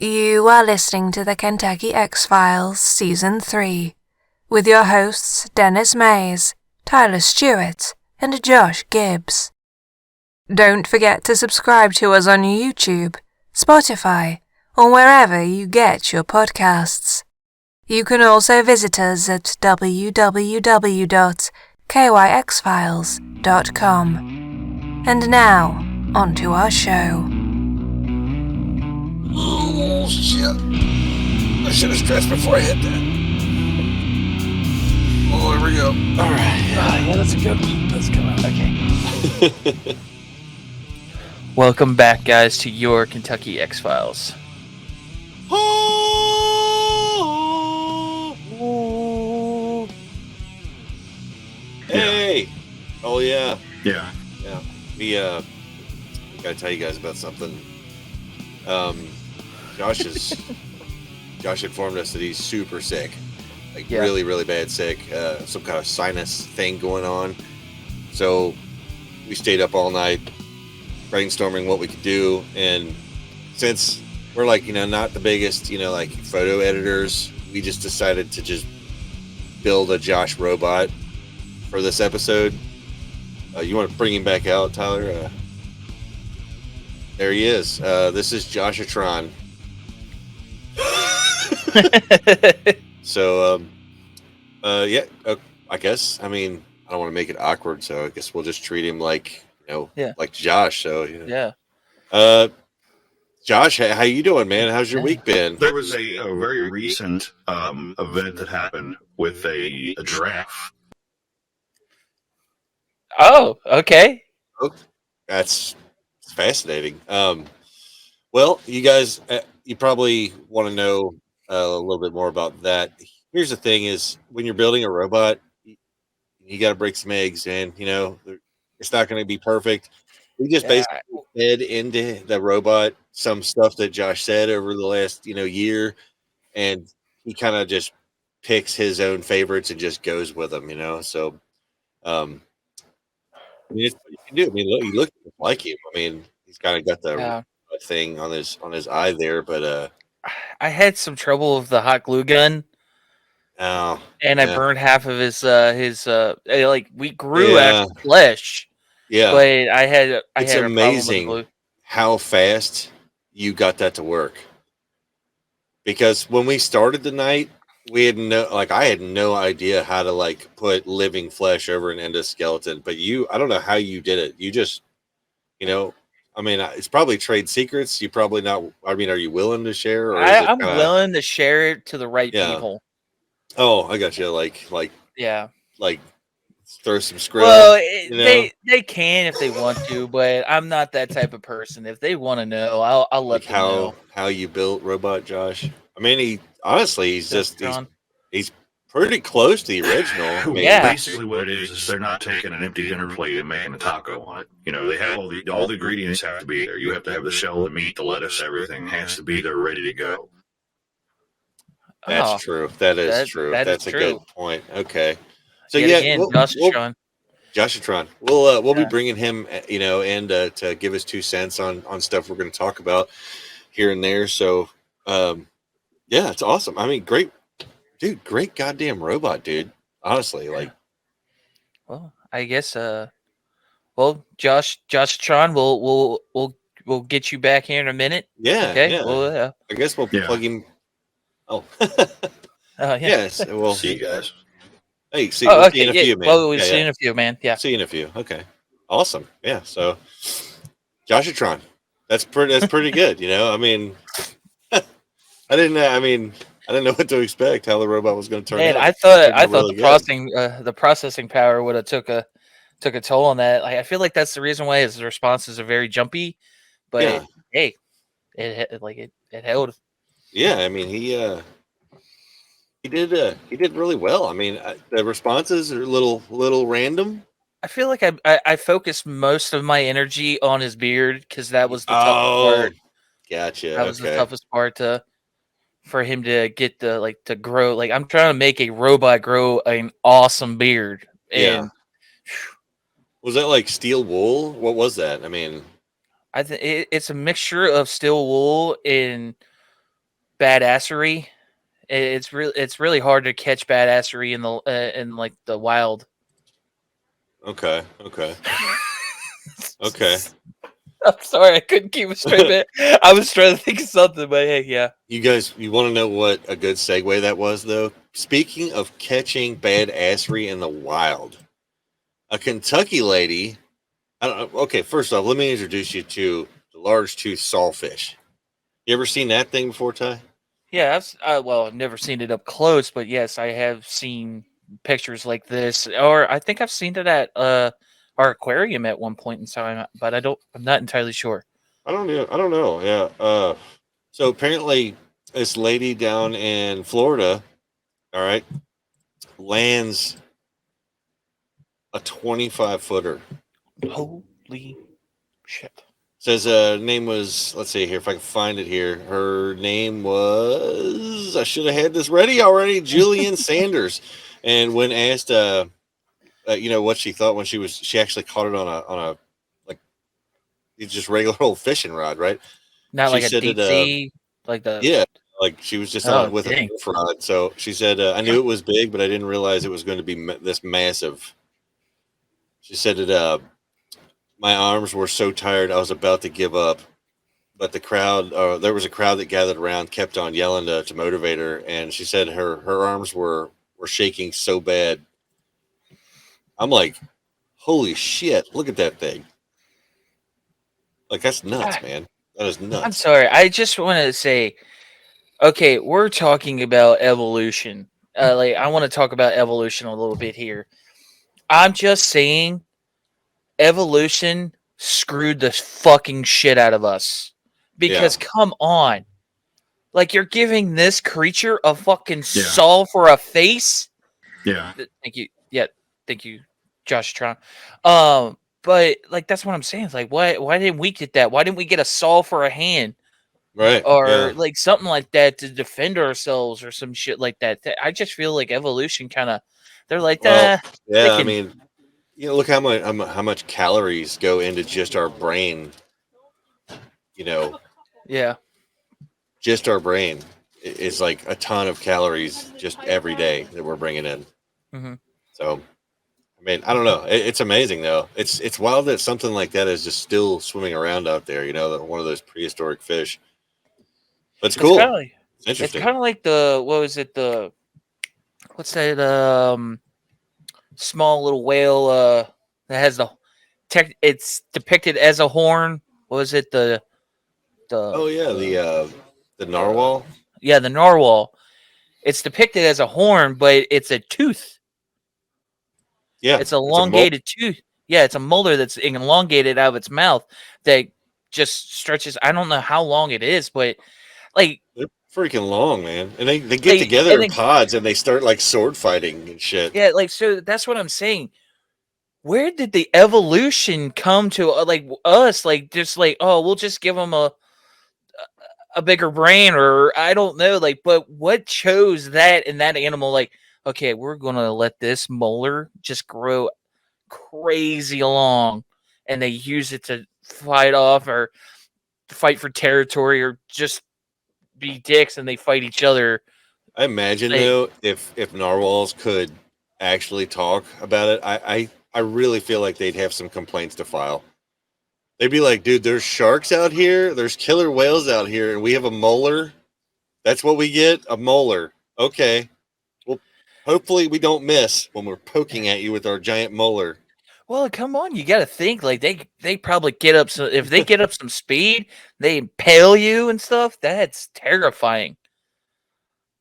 You are listening to the Kentucky X-Files Season 3 with your hosts Dennis Mays, Tyler Stewart, and Josh Gibbs. Don't forget to subscribe to us on YouTube, Spotify, or wherever you get your podcasts. You can also visit us at www.kyxfiles.com. And now, on to our show. Oh, shit. I should have stretched before I hit that. Oh, here we go. All right. Yeah, that's a good one. That's good one. Okay. Welcome back, guys, to your Kentucky X-Files. Oh. Hey. Oh, yeah. Yeah. We gotta tell you guys about something. Josh informed us that he's super sick, really, really bad sick. Some kind of sinus thing going on. So we stayed up all night brainstorming what we could do, and since we're not the biggest photo editors, we just decided to just build a Josh robot for this episode. You want to bring him back out, Tyler? There he is. This is Joshatron. So, I guess. I mean, I don't want to make it awkward, so I guess we'll just treat him like Josh. So, Yeah. Josh, how you doing, man? How's your week been? There was a very recent event that happened with a giraffe. Oh, okay. Oh, that's fascinating. Well, you guys, you probably want to know a little bit more about that. Here's the thing: is when you're building a robot, you got to break some eggs, man. It's not going to be perfect. We just basically fed into the robot some stuff that Josh said over the last year, and he kind of just picks his own favorites and just goes with them. So, it's what you can do. I mean, look, you look like him. I mean, he's kind of got the thing on his eye there, but I had some trouble with the hot glue gun. I burned half of his we grew actual flesh. Yeah, but it's amazing how fast you got that to work. Because when we started the night, we had I had no idea how to put living flesh over an endoskeleton. But I don't know how you did it. You just, I mean, it's probably trade secrets. You probably not. I mean, are you willing to share? Or I'm willing to share it to the right people. Oh, I got you. Throw some skrill. Well, they can if they want to, but I'm not that type of person. If they want to know, I'll let them know. How you built Robot Josh. I mean, he's pretty close to the original. I mean, Basically what it is they're not taking an empty dinner plate and making a taco on it. They have all the ingredients have to be there. You have to have the shell, the meat, the lettuce, everything has to be there ready to go. That's true. That is true. That's a good point. Okay. So Joshatron. We'll be bringing him, and to give us 2 cents on stuff we're going to talk about here and there. So, it's awesome. I mean, great goddamn robot, dude. Honestly, Well, I guess. Joshatron, we'll get you back here in a minute. Yeah. Okay. Yeah. Well, I guess we'll plug him. Oh. Yeah. Yes. We'll see you guys. Hey, we'll see you in a few, man. Well, we'll see you in a few, man. Yeah. See you in a few. Okay. Awesome. Yeah. So, Joshatron, that's pretty good. I mean, I didn't know what to expect. How the robot was going to turn out. I thought the processing power would have took a toll on that. I feel like that's the reason why his responses are very jumpy. But hey, it held. Yeah, I mean he did really well. I mean the responses are a little random. I feel like I focused most of my energy on his beard because that was the toughest part. Gotcha. That was the toughest part for him to get to grow. I'm trying to make a robot grow an awesome beard. And was that steel wool? What was that? I mean, I think it's a mixture of steel wool and badassery. It's really hard to catch badassery in like the wild. Okay. Okay. I'm sorry, I couldn't keep it straight, man. I was trying to think of something, but hey, yeah. You guys, you want to know what a good segue that was, though? Speaking of catching badassery in the wild, a Kentucky lady. I don't know. Okay, first off, let me introduce you to the large tooth sawfish. You ever seen that thing before, Ty? Yeah, I've never seen it up close, but yes, I have seen pictures like this, or I think I've seen it at our aquarium at one point in time, but I'm not entirely sure. I don't know. Yeah. So apparently, this lady down in Florida, all right, lands a 25-footer. Holy shit! Says name was, let's see here if I can find it here. Her name was, I should have had this ready already, Julian Sanders. And when asked, what she thought when she actually caught it on a like just regular old fishing rod, right? Not She like a said deep it, sea, like the yeah, like she was just oh on with dang. a surf rod. So she said, I knew it was big, but I didn't realize it was going to be this massive. She said it. My arms were so tired, I was about to give up. But the crowd, there was a crowd that gathered around, kept on yelling to motivate her, and she said her arms were shaking so bad. I'm like, holy shit! Look at that thing. Like that's nuts, man. That is nuts. I'm sorry. I just want to say, okay, we're talking about evolution. Like I want to talk about evolution a little bit here. I'm just saying, evolution screwed the fucking shit out of us. Because come on, like you're giving this creature a fucking saw for a face. Yeah. Thank you. Yeah, thank you, Josh Tron. But like that's what I'm saying. It's like why didn't we get that? Why didn't we get a saw for a hand? Right. Or like something like that to defend ourselves or some shit like that. I just feel like evolution kind of they're like I can, mean, look how much calories go into just our brain. Yeah. Just our brain is like a ton of calories just every day that we're bringing in. Mm-hmm. So, I mean, I don't know. It's amazing though. It's wild that something like that is just still swimming around out there. That one of those prehistoric fish. But it's cool. It's interesting. It's kind of like what's that small little whale that has it's depicted as a horn. What was it the the narwhal? Yeah, the narwhal. It's depicted as a horn, but it's a tooth. Yeah. It's an elongated tooth. Yeah, it's a molar that's elongated out of its mouth that just stretches. I don't know how long it is, but like they're freaking long, man. And they get together in pods and they start like sword fighting and shit. Yeah, like so that's what I'm saying. Where did the evolution come to? Like us, like just like we'll just give them a bigger brain, or I don't know. Like, but what chose that in that animal? Like, okay, we're gonna let this molar just grow crazy long, and they use it to fight off or fight for territory or just be dicks and they fight each other. I imagine though, if narwhals could actually talk about it, I really feel like they'd have some complaints to file. They'd be like, dude, there's sharks out here, there's killer whales out here, and we have a molar. That's what we get? A molar. Okay. Well, hopefully we don't miss when we're poking at you with our giant molar. Well, come on, you got to think like they probably get up if they get up some speed, they impale you and stuff. That's terrifying.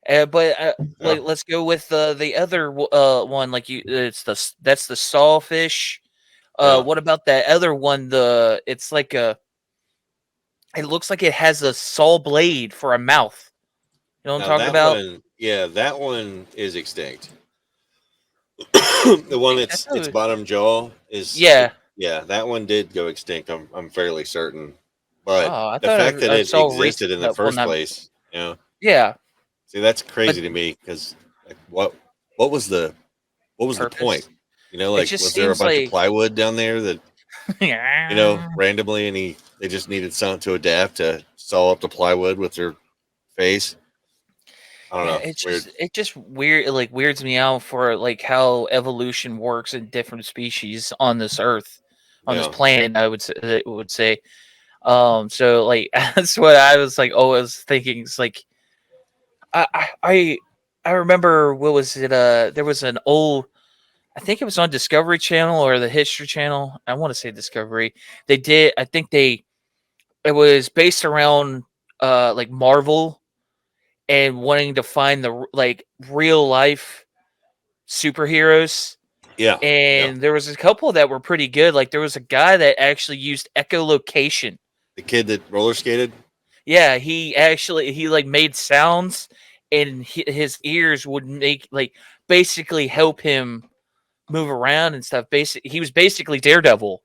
But like let's go with the other one. Like that's the sawfish. What about that other one? It's like it looks like it has a saw blade for a mouth. You know what I'm talking about? That one is extinct. The one its bottom jaw is that one did go extinct. I'm fairly certain, but the fact that it existed in the first place, yeah. See, that's crazy to me because like, what was the point? Like was there a bunch of plywood down there that randomly, and they just needed something to adapt to saw up the plywood with their face? I don't Yeah, know. It's weird. it just weird, like weirds me out for like how evolution works in different species on this earth, on this Yeah. planet. I would say. So like that's what I was like always thinking. It's like I I I I remember what was it? There was an old. I think it was on Discovery Channel or the History Channel. I want to say Discovery. They did. I think they. It was based around like Marvel and wanting to find the like real life superheroes. Yeah. Yeah. And there was a couple that were pretty good. Like there was a guy that actually used echolocation. The kid that roller skated. Yeah, he like made sounds, and his ears would make like basically help him move around and stuff. He was basically Daredevil.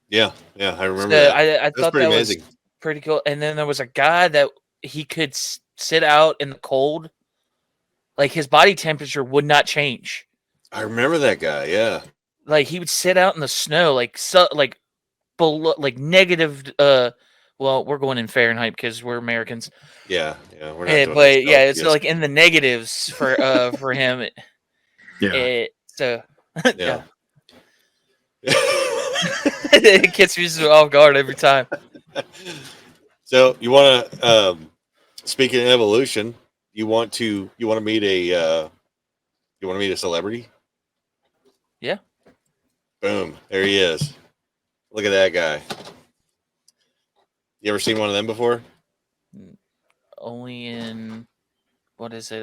Yeah. Yeah. I remember So that. I That's thought pretty that was amazing. pretty cool. And then there was a guy that he could sit out in the cold, like his body temperature would not change. I remember that guy. Yeah. Like he would sit out in the snow, like below, like negative. Well, we're going in Fahrenheit because we're Americans. Yeah. Yeah. We're not doing this But yeah, it's Celsius. like in the negatives for him. Yeah. So Yeah. yeah, it gets me so off guard every time. So you want to, speaking of evolution, you want to meet a celebrity? Yeah. Boom. There he is. Look at that guy. You ever seen one of them before? Only in what is it?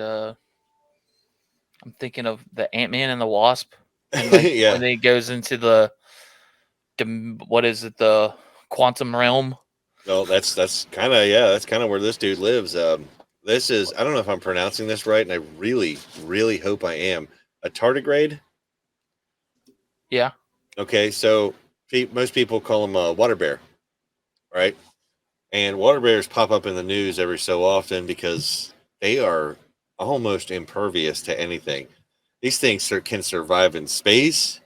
I'm thinking of the Ant-Man and the Wasp, and like Yeah. when he goes into the what is it? The quantum realm. Well, that's kind of that's kind of where this dude lives. This is I don't know if I'm pronouncing this right, and I really really hope I am. A tardigrade. Yeah. Okay, so most people call him a water bear, right? And water bears pop up in the news every so often because they are almost impervious to anything. These things can survive in space.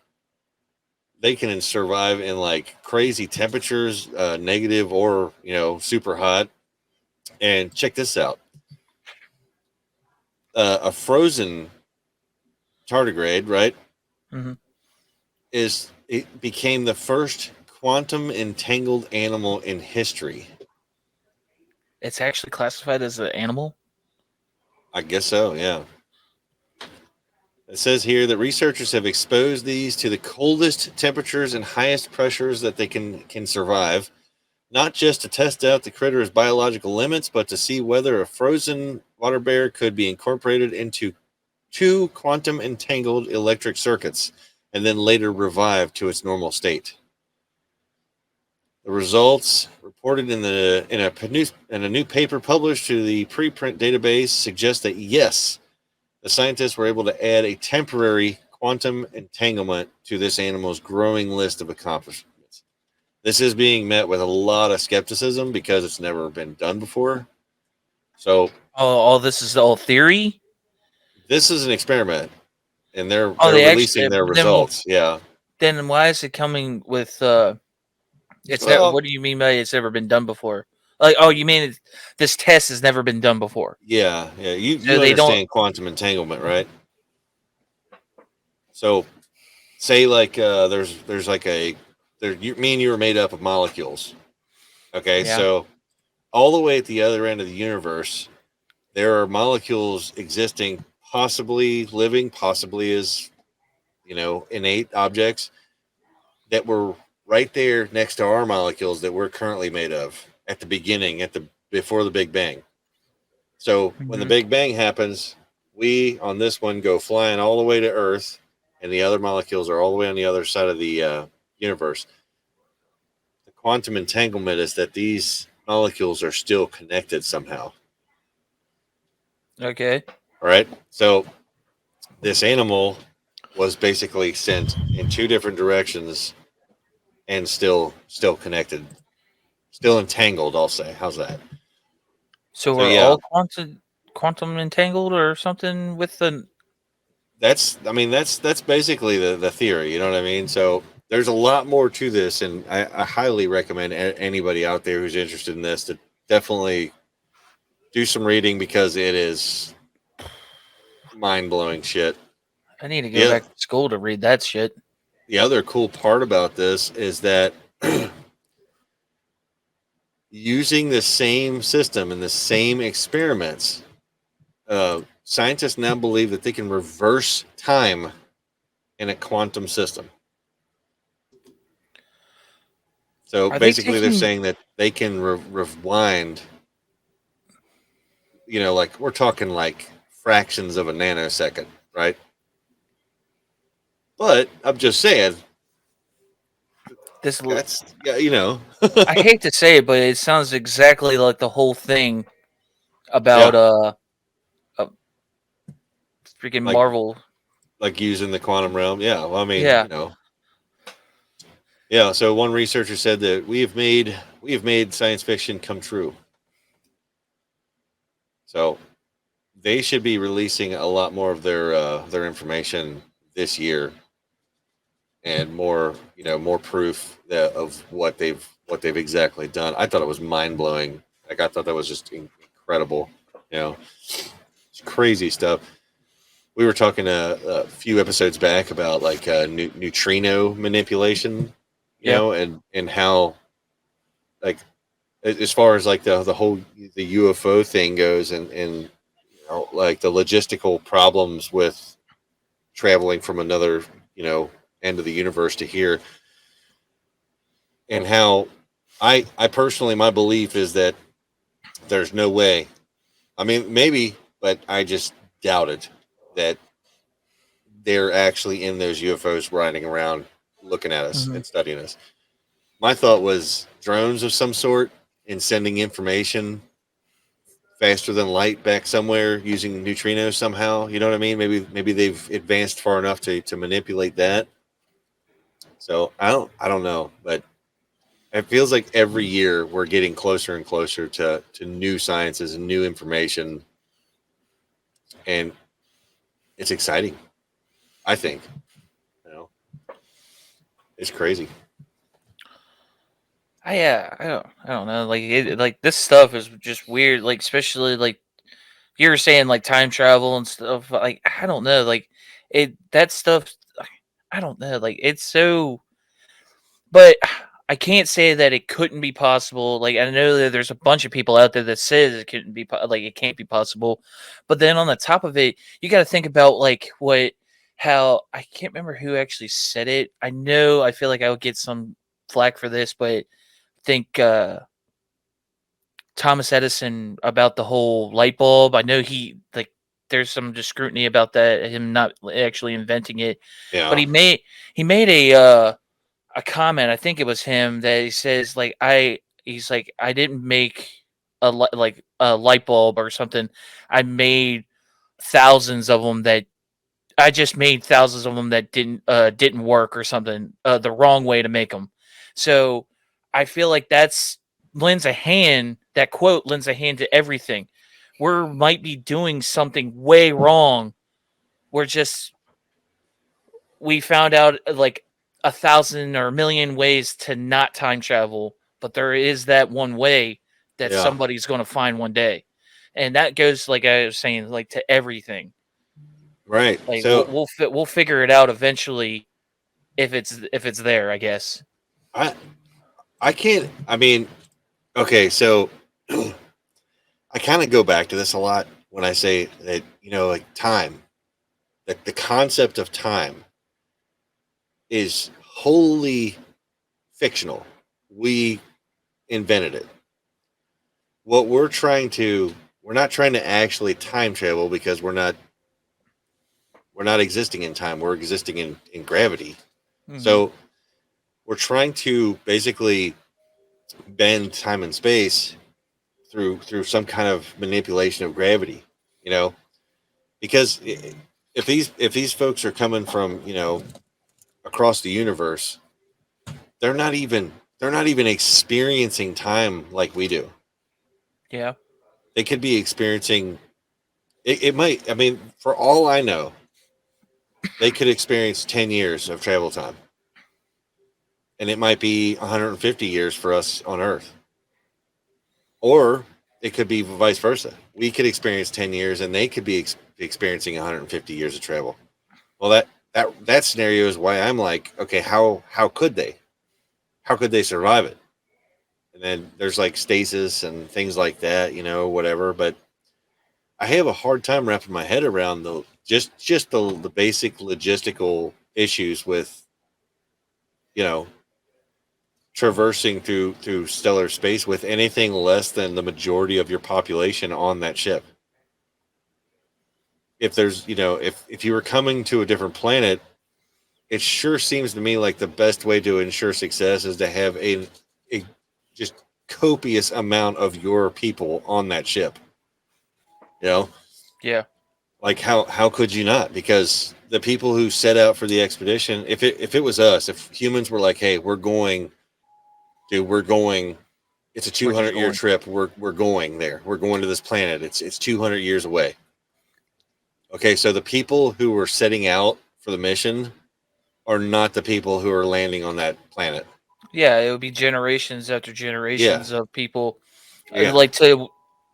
They can survive in like crazy temperatures, negative or super hot. And check this out: a frozen tardigrade, right? Mm-hmm. It became the first quantum entangled animal in history. It's actually classified as an animal. I guess so, yeah. It says here that researchers have exposed these to the coldest temperatures and highest pressures that they can survive, not just to test out the critter's biological limits, but to see whether a frozen water bear could be incorporated into two quantum entangled electric circuits and then later revived to its normal state. The results reported in a new paper published to the preprint database suggest that yes, the scientists were able to add a temporary quantum entanglement to this animal's growing list of accomplishments. This is being met with a lot of skepticism because it's never been done before. So, all this is all theory. this is an experiment, and they're They releasing actually their results. Yeah. then why is it coming with it's never, Well, what do you mean by it's never been done before? Like, oh, you mean this test has never been done before? yeah, yeah. You So they don't. understand quantum entanglement, right? So, say like there's like me and you are made up of molecules. Okay, Yeah. so all the way at the other end of the universe, there are molecules existing, possibly living, possibly as innate objects that were right there next to our molecules that we're currently made of at the beginning, before the Big Bang. So when the Mhm. Big Bang happens, we on this one go flying all the way to Earth, and the other molecules are all the way on the other side of the universe. The quantum entanglement is that these molecules are still connected somehow. Okay. All right. So this animal was basically sent in two different directions and still connected, still entangled. I'll say. How's that? So So we're yeah, all quantum entangled or something with the. that's basically the theory. You know what I mean? So there's a lot more to this, and I highly recommend anybody out there who's interested in this to definitely do some reading because it is mind-blowing shit. I need to go back to school to read that shit. The other cool part about this is that using the same system and the same experiments, scientists now believe that they can reverse time in a quantum system. So basically, they're saying that they can rewind, like we're talking like fractions of a nanosecond, right? But I'm just saying, that's, I hate to say it, but it sounds exactly like the whole thing about freaking Marvel. Like using the quantum realm. Yeah. Well, I mean, Yeah, so one researcher said that we have made science fiction come true. So they should be releasing a lot more of their information this year, and more proof of what they've exactly done. I thought it was mind blowing. Like, I thought that was just incredible. It's crazy stuff. We were talking a few episodes back about like neutrino manipulation, and how, like, as far as like the UFO thing goes, and like the logistical problems with traveling from another end of the universe to here, and how I personally, my belief is that there's no way. I mean, maybe, but I just doubt it, that they're actually in those UFOs riding around looking at us and studying us. My thought was drones of some sort and sending information faster than light back somewhere using neutrinos somehow. You know what I mean? Maybe they've advanced far enough to manipulate that. So I don't know, but it feels like every year we're getting closer and closer to new sciences and new information, and it's exciting. I think, it's crazy. I don't know. Like this stuff is just weird. Like, especially like you were saying, like time travel and stuff. Like, I don't know. Like that stuff. I don't know. Like, it's so. But I can't say that it couldn't be possible. Like, I know that there's a bunch of people out there that says it couldn't be like it can't be possible. But then on the top of it, you got to think about like how I can't remember who actually said it. I feel like I would get some flack for this, but think Thomas Edison about the whole light bulb. I know there's some scrutiny about that, him not actually inventing it. Yeah. But he made a comment. I think it was him that he says like he's like, I didn't make a light bulb or something. I made thousands of them that I just made thousands of them that didn't work or something, the wrong way to make them. So I feel like that quote lends a hand to everything. We might be doing something way wrong. We found out like 1,000 or 1,000,000 ways to not time travel, but there is that one way that somebody's going to find one day. And that goes, like I was saying, like to everything. Right. Like, So we'll figure it out eventually if it's there, I guess. I can't. I mean, okay, so I kind of go back to this a lot when I say that, like time, that the concept of time is wholly fictional. We invented it. We're not trying to actually time travel, because we're not existing in time. We're existing in gravity. Mm-hmm. So we're trying to basically bend time and space through some kind of manipulation of gravity, because if these folks are coming from, across the universe, they're not even experiencing time like we do. Yeah. They could be experiencing it might, I mean, for all I know, they could experience 10 years of travel time, and it might be 150 years for us on Earth. Or it could be vice versa. We could experience 10 years, and they could be experiencing 150 years of travel. Well, that scenario is why I'm like, okay, how could they? How could they survive it? And then there's like stasis and things like that, whatever. But I have a hard time wrapping my head around the basic logistical issues with, you know, traversing through stellar space with anything less than the majority of your population on that ship. If there's, if you were coming to a different planet, it sure seems to me like the best way to ensure success is to have a just copious amount of your people on that ship. Yeah. Like how could you not? Because the people who set out for the expedition, if it was us, if humans were like, hey, we're going, it's a 200-year trip. We're going there. We're going to this planet. It's 200 years away. Okay, so the people who were setting out for the mission are not the people who are landing on that planet. Yeah, it would be generations after generations of people Yeah. to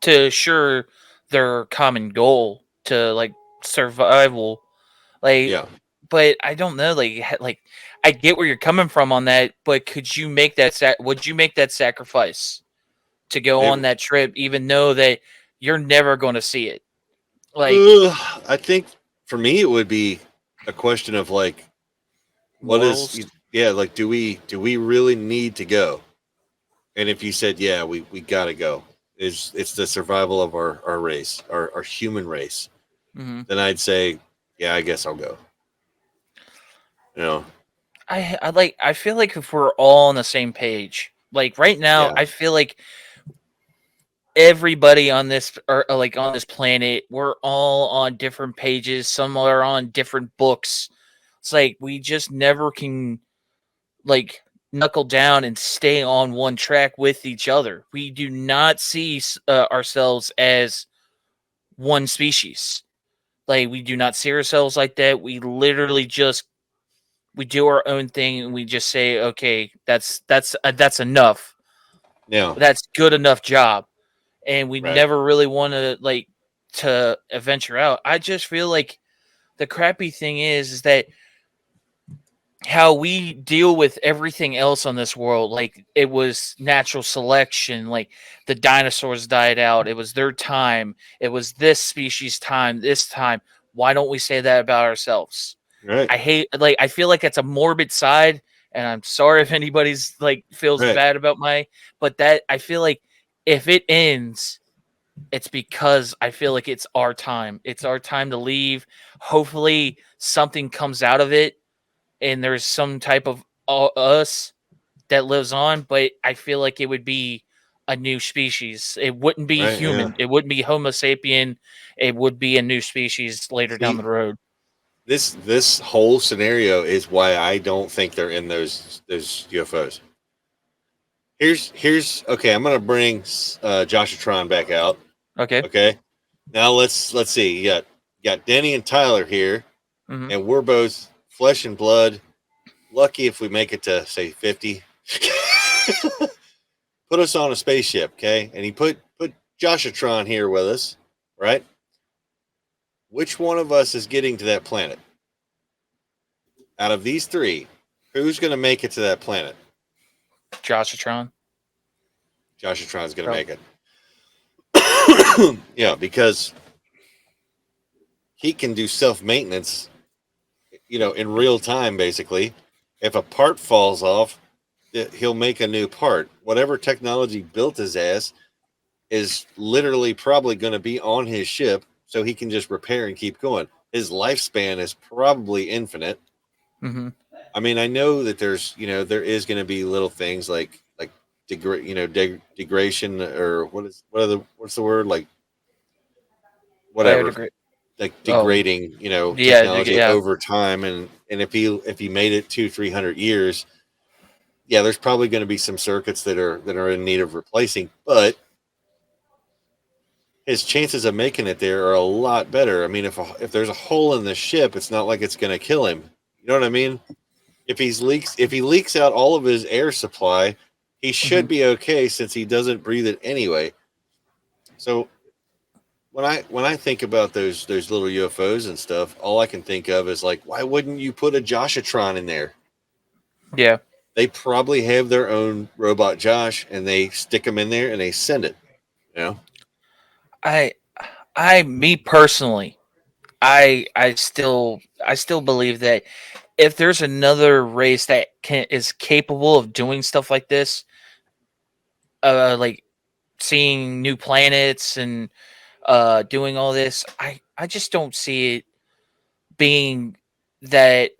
assure their common goal to like survival. Yeah. But I don't know, like I get where you're coming from on that, but could you make that would you make that sacrifice to go on that trip even though that you're never going to see it? Like, I think for me it would be a question of like, what morals? is, like, do we really need to go? And if you said, yeah, we gotta go, it's the survival of our race, our human race, Mm-hmm. then I'd say, yeah, I guess I'll go. I feel like if we're all on the same page, like right now, Yeah. I feel like everybody on this or like on this planet, we're all on different pages. Some are on different books. It's like we just never can like knuckle down and stay on one track with each other. We do not see ourselves as one species. Like we do not see ourselves like that. We literally just we do our own thing and we just say, okay, that's enough. Yeah. That's good enough job. And we Right. never really want to venture out. I just feel like the crappy thing is that how we deal with everything else on this world, like it was natural selection, like the dinosaurs died out, it was their time, it was this species time, this time. Why don't we say that about ourselves? Right. I feel like it's a morbid side, and I'm sorry if anybody's like feels Right. bad about but that I feel like if it ends, it's because I feel like it's our time. It's our time to leave. Hopefully something comes out of it and there's some type of us that lives on, but I feel like it would be a new species. It wouldn't be Right. Yeah. human. It wouldn't be Homo sapien. It would be a new species later down the road. This whole scenario is why I don't think they're in those UFOs. Here's okay. I'm gonna bring Joshua back out. Okay. Okay. Now let's see. You got Denny and Tyler here, and we're both flesh and blood. Lucky if we make it to say 50. Put us on a spaceship, okay? And he put Joshua here with us, right? Which one of us is getting to that planet? Out of these three, who's going to make it to that planet? Joshua. Joshua's going to make it. Yeah, because he can do self-maintenance, in real time, basically. If a part falls off, he'll make a new part. Whatever technology built his ass is literally probably going to be on his ship, so he can just repair and keep going. His lifespan is probably infinite. Mm-hmm. I mean, I know that there is going to be little things like degradation, or what's the word, like whatever, like degrading, technology over time, and if he made it 200-300 years, yeah, there's probably going to be some circuits that are in need of replacing, but his chances of making it there are a lot better. I mean, if there's a hole in the ship, it's not like it's going to kill him. You know what I mean? If he leaks out all of his air supply, he should be okay since he doesn't breathe it anyway. So when I think about those little UFOs and stuff, all I can think of is like, why wouldn't you put a Joshatron in there? Yeah. They probably have their own robot Josh, and they stick them in there and they send it. You know? Me personally, I still believe that if there's another race that is capable of doing stuff like this, like seeing new planets and doing all this, I just don't see it being that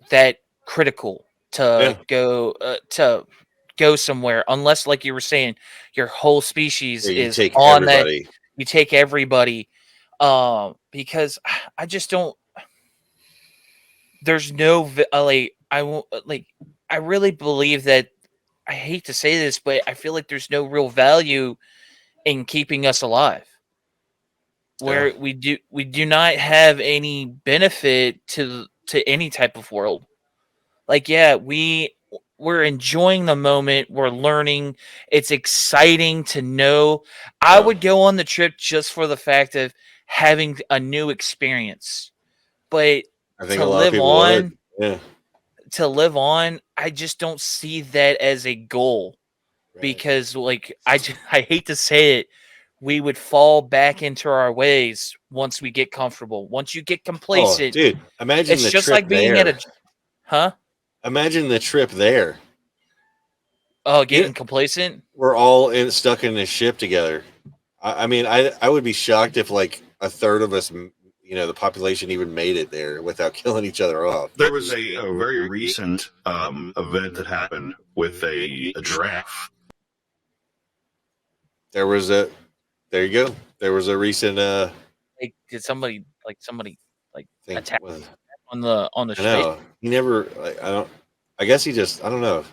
critical Yeah. to go somewhere, unless, like you were saying, your whole species Yeah. You is take on that. everybody. You take everybody, because I just don't. There's no like I won't like. I really believe that. I hate to say this, but I feel like there's no real value in keeping us alive. Yeah. Where we do not have any benefit to any type of world. Like, yeah, we're enjoying the moment, we're learning, it's exciting to know. I Yeah. would go on the trip just for the fact of having a new experience. But I think to a lot of live people would. on, Yeah. I just don't see that as a goal, Right. because like I hate to say it, we would fall back into our ways once we get comfortable. Once you get Oh, complacent, dude, imagine it's the just trip like being at there. a huh? Imagine the trip there. Oh, You know, getting complacent. we're all stuck in this ship together. I mean, I would be shocked if like a third of us, the population even made it there without killing each other off. There was a very recent event that happened with a giraffe. There was a, there you go. There was a recent Like, did somebody like thing attack with. on the I street? know he never. Like, I don't. I guess he just. I don't know.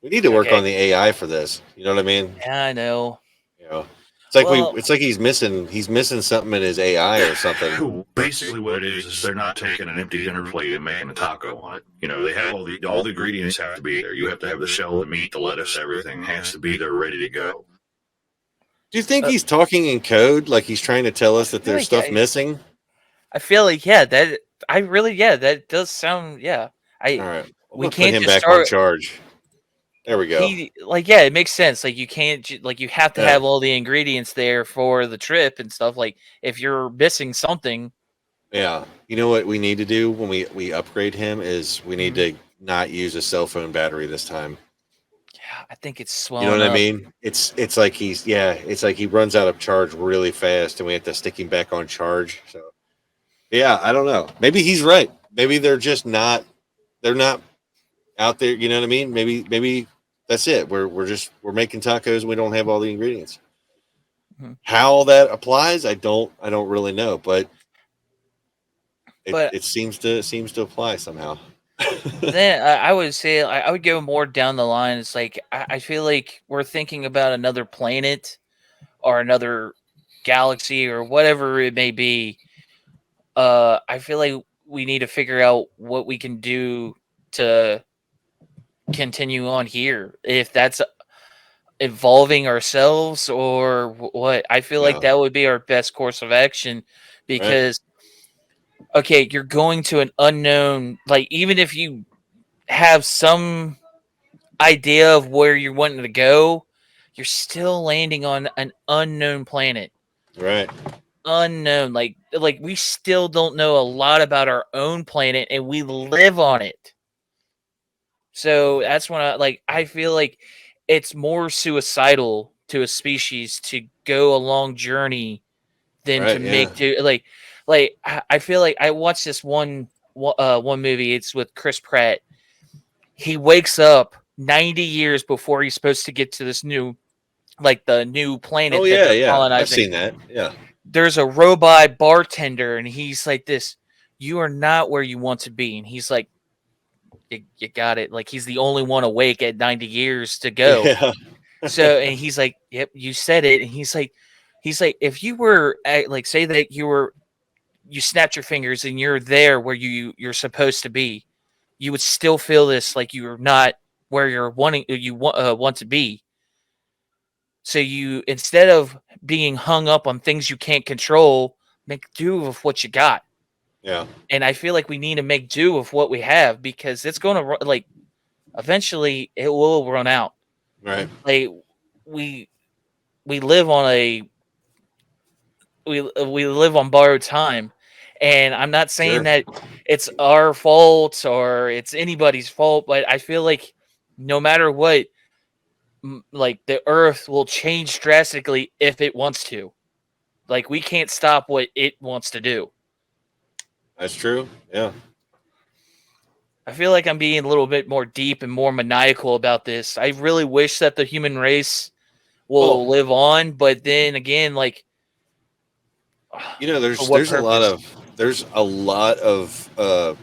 We need to work Okay, on the AI for this. You know what I mean? yeah, I know. You know, it's like we. Well, It's like he's missing. He's missing something in his AI or something. Basically, what it is they're not taking an empty dinner plate and making a taco on it. You know, they have all the ingredients have to be there. You have to have the shell, the meat, the lettuce, everything has to be there, ready to go. Do you think uh, he's talking in code, like he's trying to tell I us that feel there's like stuff missing? I feel like, yeah, that I really, yeah, that does sound, yeah. All I right, I'm We gonna put can't him just back on start. charge. There we go. He like Yeah, it makes sense. Like, you can't like, you have to Yeah, have all the ingredients there for the trip and stuff. Like, if you're missing something. yeah. You know what we need to do when we upgrade him is we need Mhm. to not use a cell phone battery this time. Yeah, I think it's You know swelling what I up. mean? It's like it's like he runs out of charge really fast, and we have to stick him back on charge. So yeah, I don't know. Maybe he's right. Maybe they're just not. They're not out there. You know what I mean? Maybe that's it. We're making tacos and we don't have all the ingredients. Mhm. How that applies, I don't really know, but it, But it seems to apply somehow. then I would say I would go more down the line. It's like I feel like we're thinking about another planet or another galaxy or whatever it may be. I feel like we need to figure out what we can do to continue on here. If that's evolving ourselves or what, I feel like Yeah. that would be our best course of action. Right. Because, okay, you're going to an unknown. Like, even if you have some idea of where you're wanting to go, you're still landing on an unknown planet. Right. Unknown. Like we still don't know a lot about our own planet, and we live on it. So that's when I feel like it's more suicidal to a species to go a long journey than to Right. Yeah. make to like I feel like I watched this one movie. It's with Chris Pratt. He wakes up 90 years before he's supposed to get to this the new Oh planet that yeah. they're Yeah. I've colonizing. seen that. Yeah. There's a robot bartender, and he's like, this, you are not where you want to be. And he's like, you got it. Like, he's the only one awake at 90 years to go. Yeah. So, and he's like, yep, you said it. And he's like, if you were like, say that you snapped your fingers and you're there where you're supposed to be, you would still feel this, like you're not where you want to be. So you, instead of being hung up on things you can't control, make do with what you got. Yeah. And I feel like we need to make do with what we have, because it's going to, like, eventually it will run out. Right. Like, we live on we live on borrowed time, and I'm not saying Sure. that it's our fault or it's anybody's fault, but I feel like no matter what, like, the earth will change drastically if it wants to. Like, we can't stop what it wants to do. That's true. Yeah. I feel like I'm being a little bit more deep and more maniacal about this. I really wish that the human race will live on, but then again, like, you know, for what there's a lot purpose? of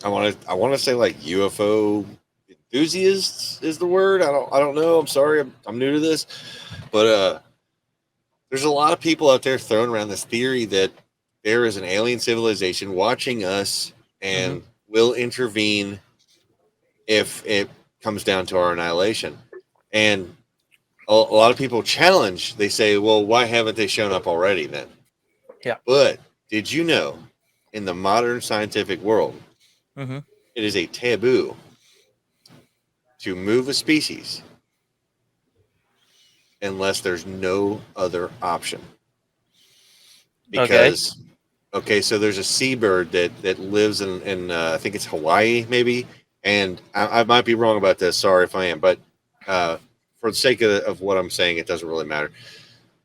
I want to say like UFO enthusiasts is the word. I don't know. I'm sorry. I'm new to this, but there's a lot of people out there throwing around this theory that there is an alien civilization watching us and will intervene if it comes down to our annihilation. And a lot of people challenge. They say, "Well, why haven't they shown up already then?" Yeah. But did you know, in the modern scientific world, Mm-hmm. it is a taboo to move a species unless there's no other option. Okay. Because, okay, so there's a seabird that lives in I think it's Hawaii, maybe. And I might be wrong about this. Sorry if I am. But for the sake of what I'm saying, it doesn't really matter.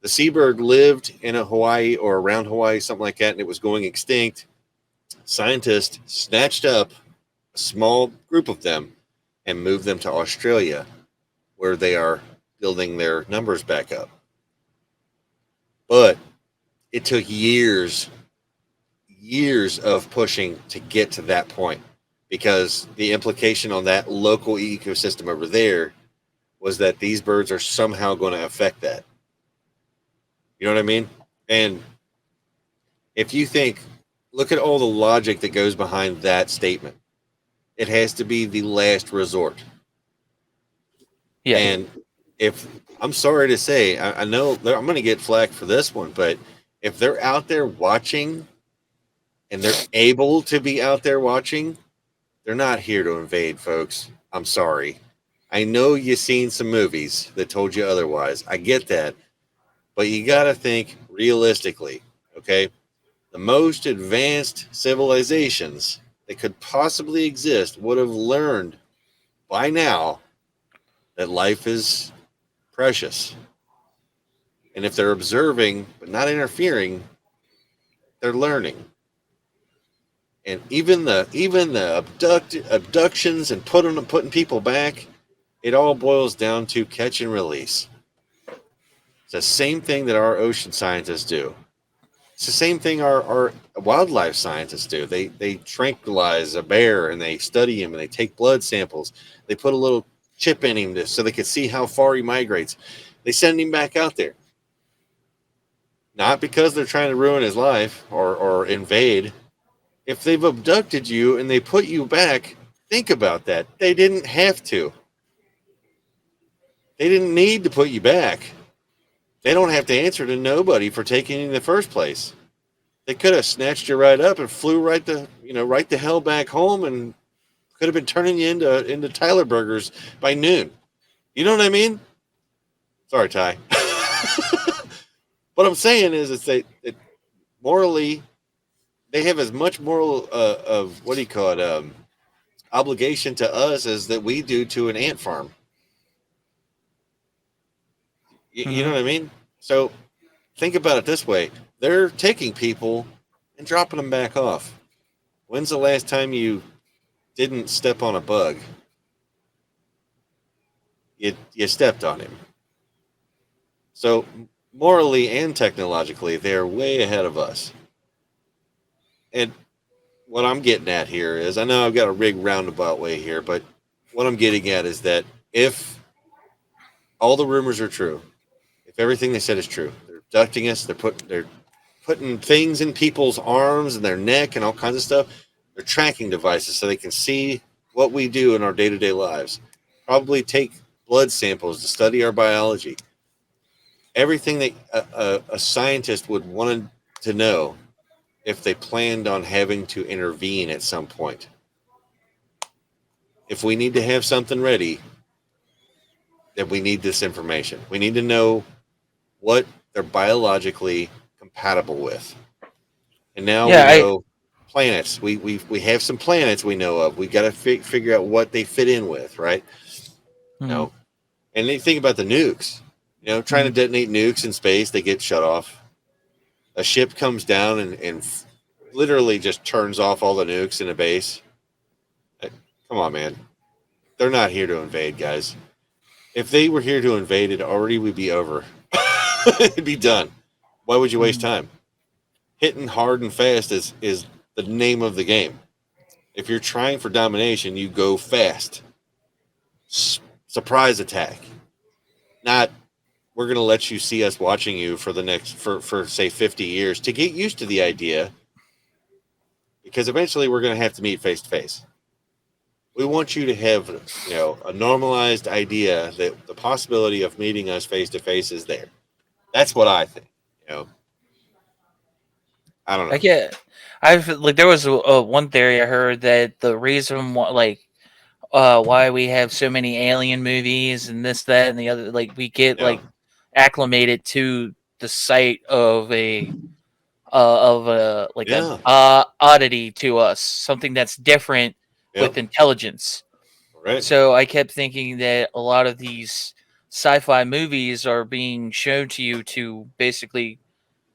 The seabird lived in a Hawaii or around Hawaii, something like that, and it was going extinct. Scientists snatched up a small group of them and moved them to Australia, where they are building their numbers back up. But it took years of pushing to get to that point, because the implication on that local ecosystem over there was that these birds are somehow going to affect that. You know what I mean? And if you think, look at all the logic that goes behind that statement. It has to be the last resort. Yeah. And if, I'm sorry to say, I know I'm going to get flack for this one, but if they're out there watching and they're able to be out there watching, they're not here to invade, folks. I'm sorry. I know you've seen some movies that told you otherwise. I get that. But you got to think realistically, okay? The most advanced civilizations that could possibly exist would have learned by now that life is precious. And if they're observing but not interfering, they're learning. And even the abductions and putting people back, it all boils down to catch and release. It's the same thing that our ocean scientists do. It's the same thing our wildlife scientists do. They tranquilize a bear and they study him and they take blood samples. They put a little chip in him so they can see how far he migrates. They send him back out there. Not because they're trying to ruin his life or invade. If they've abducted you and they put you back, think about that. They didn't have to. They didn't need to put you back. They don't have to answer to nobody for taking you in the first place. They could have snatched you right up and flew right the hell back home, and could have been turning you into Tyler burgers by noon. You know what I mean? Sorry, Ty. What I'm saying is, that morally, they have as much moral of, what do you call it, obligation to us as that we do to an ant farm. You know what I mean? So think about it this way: they're taking people and dropping them back off. When's the last time you didn't step on a bug? You stepped on him. So morally and technologically, they're way ahead of us. And what I'm getting at here is, I know I've got a big roundabout way here, but what I'm getting at is that if all the rumors are true, if everything they said is true, they're abducting us, they're putting things in people's arms and their neck and all kinds of stuff. They're tracking devices so they can see what we do in our day-to-day lives. Probably take blood samples to study our biology. everything that a scientist would want to know if they planned on having to intervene at some point. If we need to have something ready, then we need this information. We need to know what they're biologically compatible with. And now we know planets. We have some planets we know of. We got to figure out what they fit in with, right? Mm-hmm. You know, and then you think about the nukes. You know, trying to detonate nukes in space, they get shut off. A ship comes down and literally just turns off all the nukes in a base. Come on, man. They're not here to invade, guys. If they were here to invade, it already would be over. It'd be done. Why would you waste time? Hitting hard and fast is the name of the game. If you're trying for domination, you go fast. Surprise attack. Not, we're going to let you see us watching you for the next, for say 50 years to get used to the idea, because eventually we're going to have to meet face to face. We want you to have, you know, a normalized idea that the possibility of meeting us face to face is there. That's what I think. You know, I don't know. I've like there was one theory I heard that the reason why we have so many alien movies and this, that, and the other, like we get acclimated to the sight of a oddity to us, something that's different with intelligence. Right. So I kept thinking that a lot of these sci-fi movies are being shown to you to basically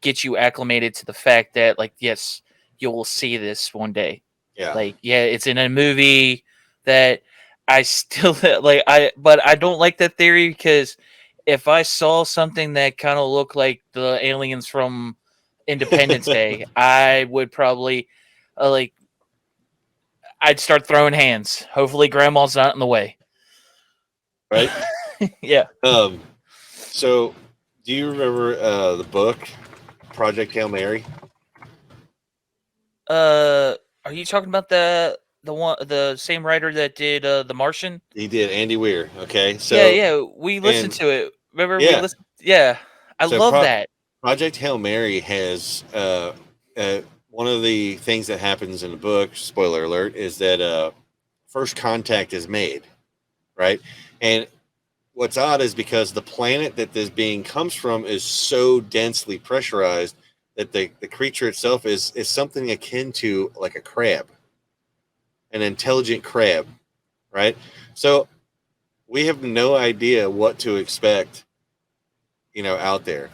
get you acclimated to the fact that, like, yes, you will see this one day. Yeah. Like, yeah, it's in a movie that I still but I don't like that theory, because if I saw something that kind of looked like the aliens from Independence Day, I would probably I'd start throwing hands. Hopefully, Grandma's not in the way. Right? Yeah. So, do you remember the book Project Hail Mary? Are you talking about the same writer that did The Martian? He did, Andy Weir. Okay, so yeah, we listened to it. Remember, we listened. Yeah, I so love that. Project Hail Mary has one of the things that happens in the book. Spoiler alert: is that first contact is made, right? And what's odd is because the planet that this being comes from is so densely pressurized that the creature itself is something akin to like a crab, an intelligent crab, right? So we have no idea what to expect, you know, out there.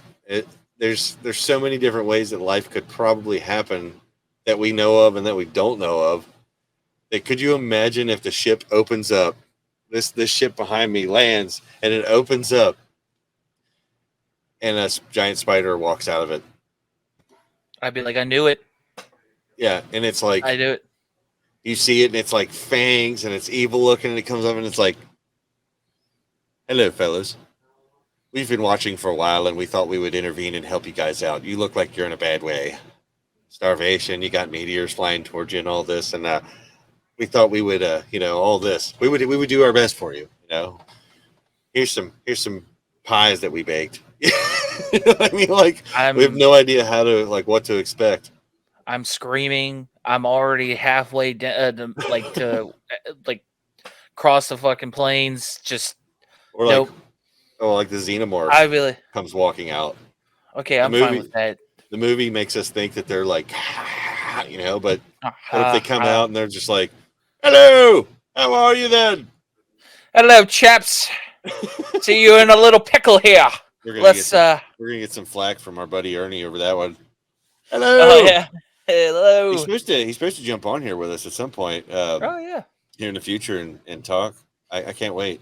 There's so many different ways that life could probably happen that we know of and that we don't know of. That, could you imagine if the ship opens up, this ship behind me lands and it opens up and a giant spider walks out of it? I'd be like, I knew it. Yeah, and it's like, I knew it. You see it and it's like fangs and it's evil looking and it comes up and it's like, hello, fellas. We've been watching for a while and we thought we would intervene and help you guys out. You look like you're in a bad way. Starvation, you got meteors flying towards you and all this. And we thought we would, you know, all this. We would do our best for you. You know, here's some pies that we baked. You know what I mean? Like, we have no idea how to, like, what to expect. I'm screaming. I'm already halfway to cross the fucking plains. Just or like, like the xenomorph comes walking out. Okay, I'm fine with that. The movie makes us think that they're like, you know, but what if they come out and they're just like, hello, how are you then? Hello, chaps. See you in a little pickle here. We're gonna get some flack from our buddy Ernie over that one. Hello. Oh yeah. Hello. He's supposed to jump on here with us at some point. Oh yeah. Here in the future and talk. I can't wait.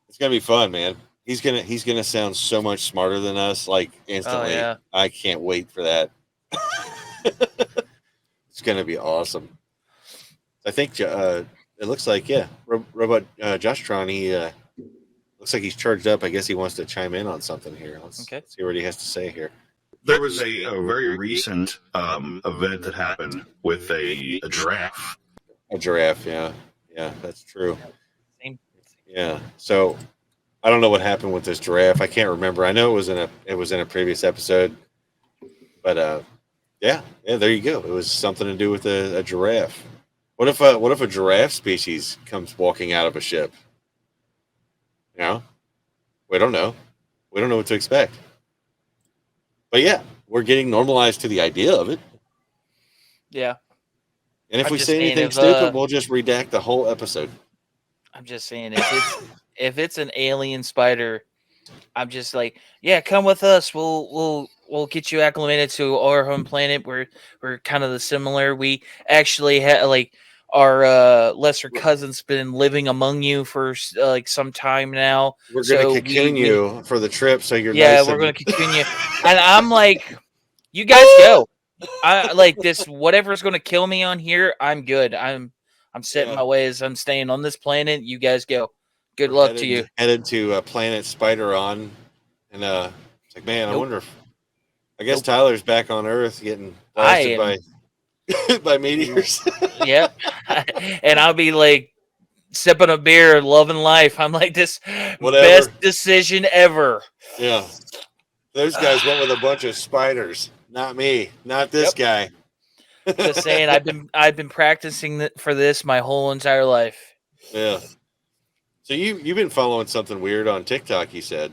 It's gonna be fun, man. He's gonna sound so much smarter than us, like instantly. Oh, yeah. I can't wait for that. It's gonna be awesome. I think it looks like Robot Jostron. He looks like he's charged up. I guess he wants to chime in on something here. Let's see what he has to say here. There was a very recent event that happened with a giraffe. A giraffe, yeah, that's true. Same. Yeah, so I don't know what happened with this giraffe. I can't remember. I know it was in a previous episode, but yeah, there you go. It was something to do with a giraffe. What if a giraffe species comes walking out of a ship? You know, we don't know. We don't know what to expect. But yeah, we're getting normalized to the idea of it. Yeah. And if I'm we just say saying anything if stupid, we'll just redact the whole episode. I'm just saying if it's an alien spider, I'm just like, yeah, come with us. We'll get you acclimated to our home planet. We're kind of the similar. We actually had like our lesser cousins been living among you for like some time now. We're gonna So cocoon we you for the trip, so you're yeah, nice we're and gonna continue. And I'm like, you guys go. I like this. Whatever's gonna kill me on here, I'm good. I'm setting yeah. my ways. I'm staying on this planet. You guys go. Good We're luck to you. headed to Planet Spider-On, and it's like, man, I Nope. wonder if I guess Nope. Tyler's back on Earth getting I blasted am. by meteors. Yep. And I'll be like sipping a beer, loving life. I'm like, this best Whatever. decision ever. Yeah, those guys went with a bunch of spiders. Not me. Not this guy. Just saying, I've been practicing for this my whole entire life. Yeah. So you've been following something weird on TikTok. You said,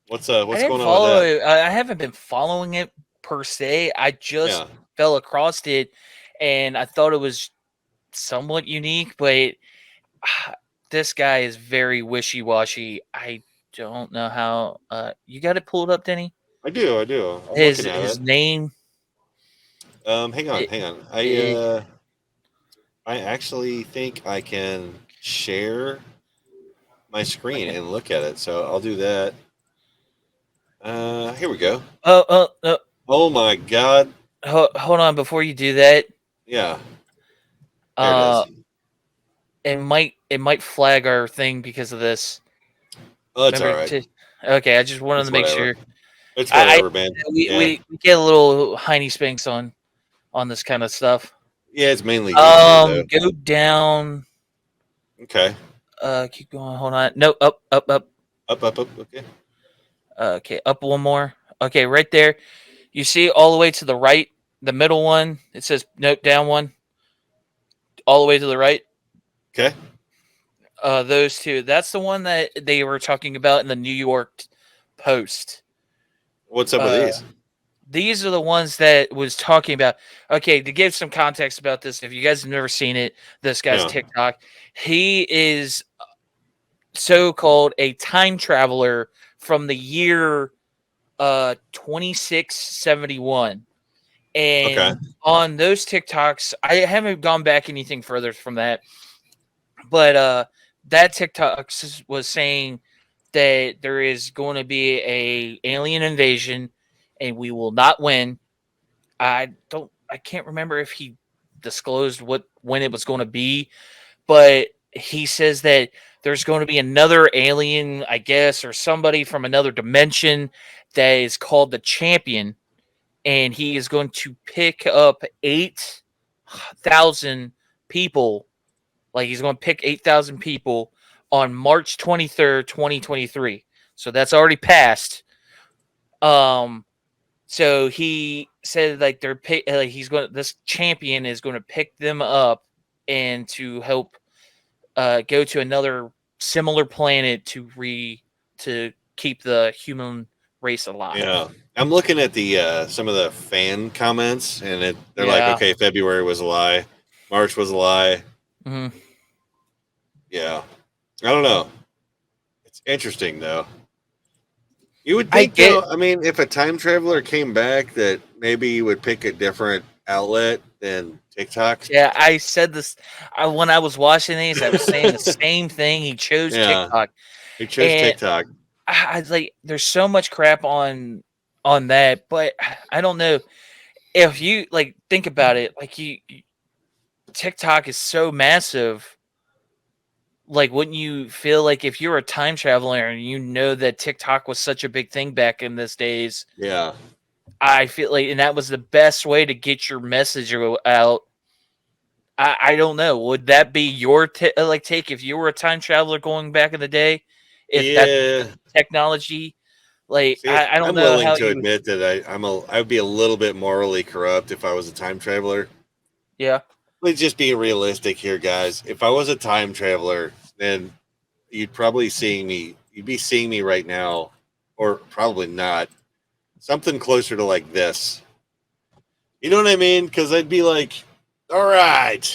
what's I didn't going on with follow that? it. I haven't been following it per se. I just fell across it, and I thought it was somewhat unique, but this guy is very wishy-washy. I don't know how. You got it pulled up, Denny? I do. I'm His looking at it. name. Hang on. I actually think I can share my screen and look at it. So I'll do that. Here we go. Oh my God. Hold on before you do that. Yeah. There it is. It might flag our thing because of this. Oh, it's all right. Okay, I just wanted to make whatever. sure. It's whatever, man. We get a little hiney spanks on this kind of stuff. Yeah, it's mainly YouTube, go down. Okay. Keep going. Hold on. No, up. Up. Okay. Okay, up one more. Okay, right there. You see all the way to the right, the middle one. It says note down one. All the way to the right. Okay. Those two. That's the one that they were talking about in the New York Post. What's up with these? These are the ones that was talking about. Okay, to give some context about this, if you guys have never seen it, this guy's TikTok. He is so-called a time traveler from the year 2671. And on those TikToks, I haven't gone back anything further from that. But that TikTok was saying that there is going to be a alien invasion and we will not win. I can't remember if he disclosed when it was going to be, but he says that there's going to be another alien, I guess, or somebody from another dimension that is called the Champion, and he is going to pick up 8,000 people. Like, he's going to pick 8,000 people on March 23rd, 2023. So that's already passed. So he said like this champion is going to pick them up and to help go to another similar planet to keep the human race alive. Yeah. I'm looking at the some of the fan comments, and they're like, okay, February was a lie, March was a lie. Mm-hmm. Yeah, I don't know. It's interesting though. You would think, though, I mean, if a time traveler came back, that maybe you would pick a different outlet than TikTok. Yeah, I said this when I was watching these. I was saying the same thing. He chose TikTok. He chose TikTok. I like. There's so much crap on that, but I don't know if you like think about it. Like TikTok is so massive. Like, wouldn't you feel like if you're a time traveler and you know that TikTok was such a big thing back in these days? Yeah. I feel like, and that was the best way to get your message out. I don't know. Would that be your take if you were a time traveler going back in the day if that's Yeah. technology. Like See, I don't I'm know willing how to you. admit that I would be a little bit morally corrupt if I was a time traveler. Yeah. Let's just be realistic here, guys. If I was a time traveler, then you'd probably seeing me. You'd be seeing me right now, or probably not. Something closer to like this. You know what I mean? Because I'd be like, all right,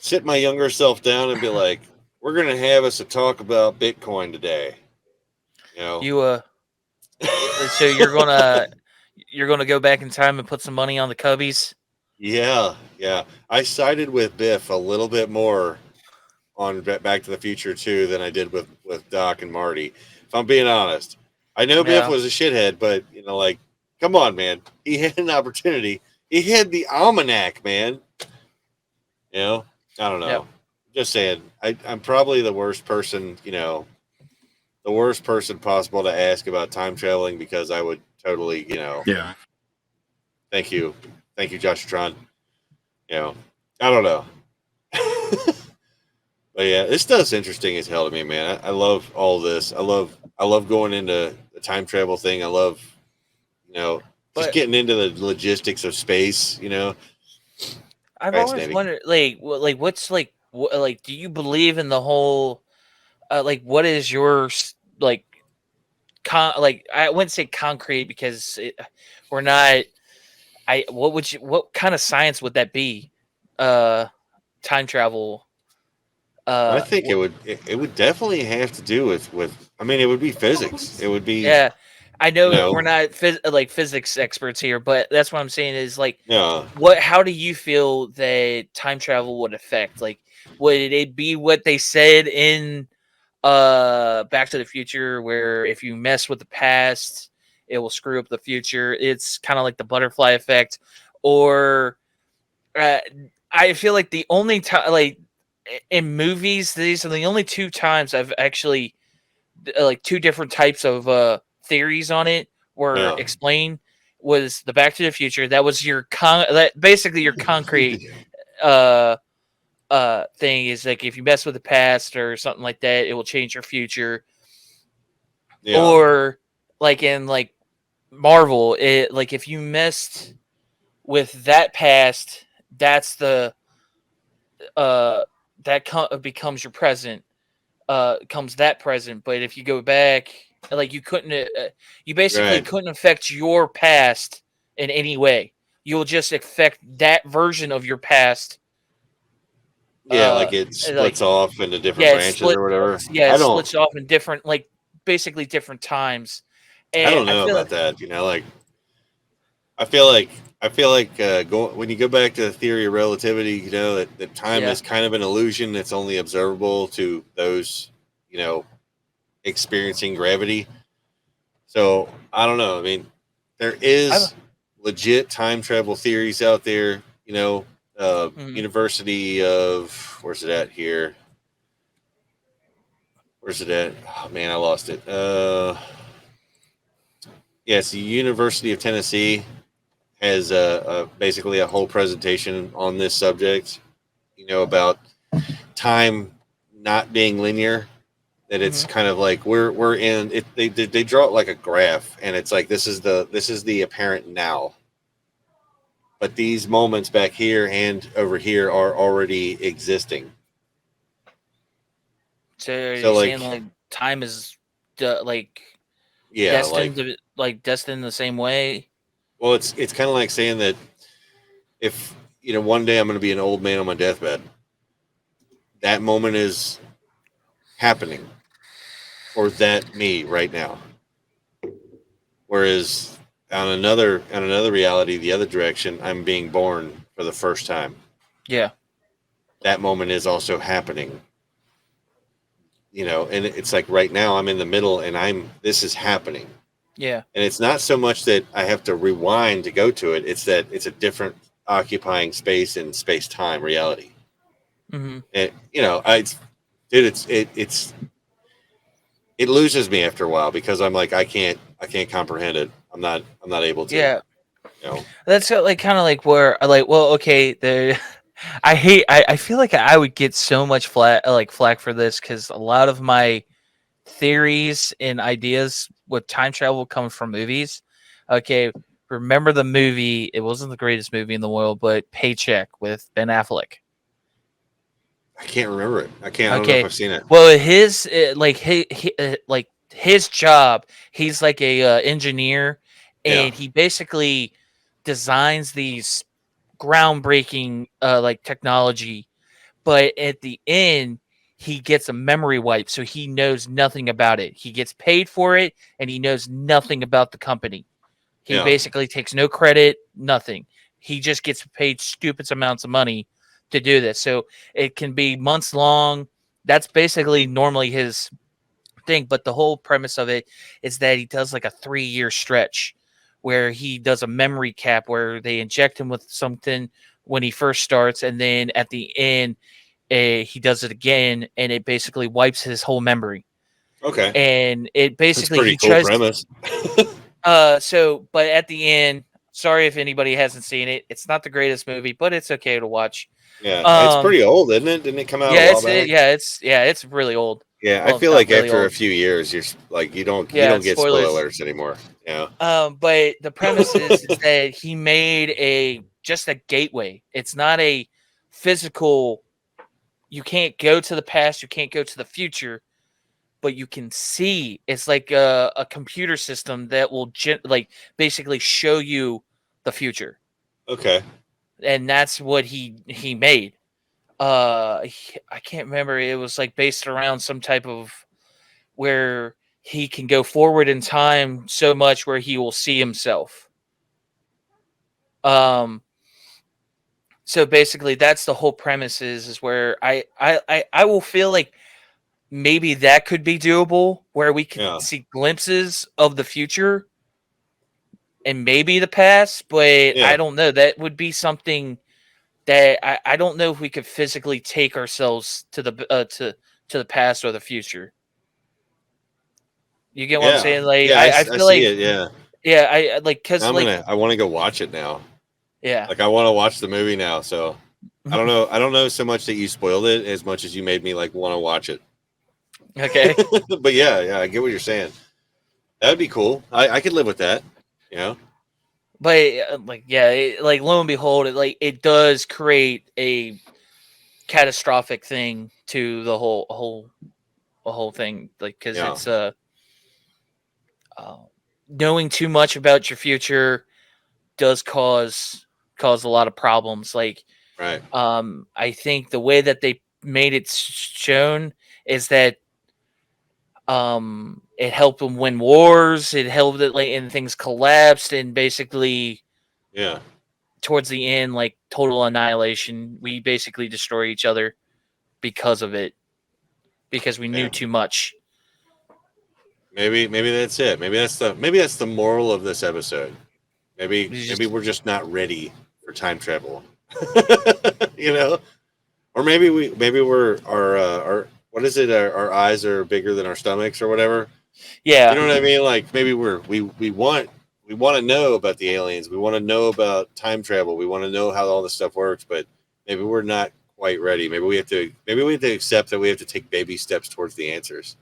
sit my younger self down and be like, we're gonna have us a talk about Bitcoin today. You know. You so you're gonna go back in time and put some money on the Cubbies. Yeah, yeah. I sided with Biff a little bit more on Back to the Future 2 than I did with Doc and Marty. If I'm being honest, I know Biff Yeah. was a shithead, but like, come on, man. He had an opportunity. He had the almanac, man. I don't Yep. know. Just saying. I'm probably the worst person. The worst person possible to ask about time traveling because I would totally. Yeah. Thank you, Josh Tron. I don't know. But yeah, this stuff's interesting as hell to me, man. I love all this. I love going into the time travel thing. I love, just But getting into the logistics of space. I've always Fascinating. wondered, like, what's like, do you believe in the whole, like, what is your like, like, I wouldn't say concrete because we're not. What kind of science would that be? Time travel. I think it would definitely have to do with. I mean, it would be physics. It would be, Yeah, I you know we're know, not like physics experts here, but that's what I'm saying is like, yeah, how do you feel that time travel would affect? Like, would it be what they said in Back to the Future, where if you mess with the past, it will screw up the future? It's kind of like the butterfly effect, or uh, I feel like the only time, like in movies, these are the only two times I've actually like two different types of theories on it were yeah, explained. Was the Back to the Future, that was your that basically your concrete uh thing is like if you mess with the past or something like that, it will change your future. yeah, Or like in like Marvel, it like if you messed with that past, that's the uh becomes your present, comes that present. But if you go back, like you couldn't, you basically right, couldn't affect your past in any way. You'll just affect that version of your past. yeah. Uh, Like it splits like off into different yeah, it branches split. or whatever. Yeah, it splits off in different, like basically different times. I And don't I know feel about like, that. Like I feel like when you go back to the theory of relativity, that time yeah, is kind of an illusion that's only observable to those, you know, experiencing gravity. So I don't know. I mean, there I. is legit time travel theories out there. Mhm. University of where's it at here? Where's it at? Oh man, I lost it. Yes, the University of Tennessee has basically a whole presentation on this subject. About time not being linear. That it's Mhm. kind of like we're in it. They draw it like a graph, and it's like this is the apparent now. But these moments back here and over here are already existing. So are So you saying like, like time is like yeah, like, destined to like destined the same way? well, it's kind of like saying that if one day I'm going to be an old man on my deathbed, that moment is happening for that me right now. Whereas on another reality, the other direction, I'm being born for the first time. Yeah. That moment is also happening. And it's like right now I'm in the middle and this is happening. Yeah. And it's not so much that I have to rewind to go to it, it's that it's a different occupying space and space time reality. Mm-hmm. And dude, it loses me after a while because I'm like I can't comprehend it. I'm not able to. Yeah. You know. That's like kind of like where I like, well, okay, the I feel like I would get so much flack for this because a lot of my theories and ideas with time travel come from movies. Okay, remember the movie? It wasn't the greatest movie in the world, but Paycheck with Ben Affleck. I can't remember it. I don't know if Okay, I've seen it. well, his job, he's like a engineer, and he basically designs these groundbreaking like technology, but at the end he gets a memory wipe, so he knows nothing about it. He gets paid for it, and he knows nothing about the company. He basically takes no credit, nothing. He just gets paid stupid amounts of money to do this. So it can be months long. That's basically normally his thing. But the whole premise of it is that he does like a 3-year stretch where he does a memory cap where they inject him with something when he first starts, and then at the end, he does it again, and it basically wipes his whole memory. Okay. And it That's basically pretty he cool tries. premise. But at the end, sorry if anybody hasn't seen it. It's not the greatest movie, but it's okay to watch. Yeah, it's pretty old, isn't it? Didn't it come out a while back? It's really old. Yeah, I Well, feel not like really after a old. few years, you're like you don't Yeah, get spoiler spoilers. alerts anymore. Yeah. But the premise is that he made just a gateway. It's not a physical. You can't go to the past. You can't go to the future, but you can see. It's like a computer system that will basically show you the future. Okay. And that's what he made. I can't remember. It was like based around some type of where he can go forward in time so much where he will see himself. So basically that's the whole premise is where I will feel like maybe that could be doable where we could see glimpses of the future and maybe the past, but I don't know. That would be something that I don't know if we could physically take ourselves to the to the past or the future. You get what I'm saying? Like I I feel see like it. Yeah. I like because like I want to go watch it now. yeah, Like I want to watch the movie now. So I don't know. I don't know so much that you spoiled it as much as you made me like want to watch it. Okay. But yeah, I get what you're saying. That would be cool. I could live with that. You know. But like lo and behold, it does create a catastrophic thing to the whole thing, like because it's knowing too much about your future does cause a lot of problems. Like right. I think the way that they made it shown is that it helped them win wars. It helped it like and things collapsed and basically towards the end like total annihilation. We basically destroy each other because of it because we knew too much. Maybe that's it. Maybe that's the moral of this episode. Maybe we're just not ready for time travel. You know, or maybe we're our what is it? Our eyes are bigger than our stomachs or whatever. Yeah, you know what I mean. Like maybe we want to know about the aliens. We want to know about time travel. We want to know how all this stuff works. But maybe we're not quite ready. Maybe we have to accept that we have to take baby steps towards the answers.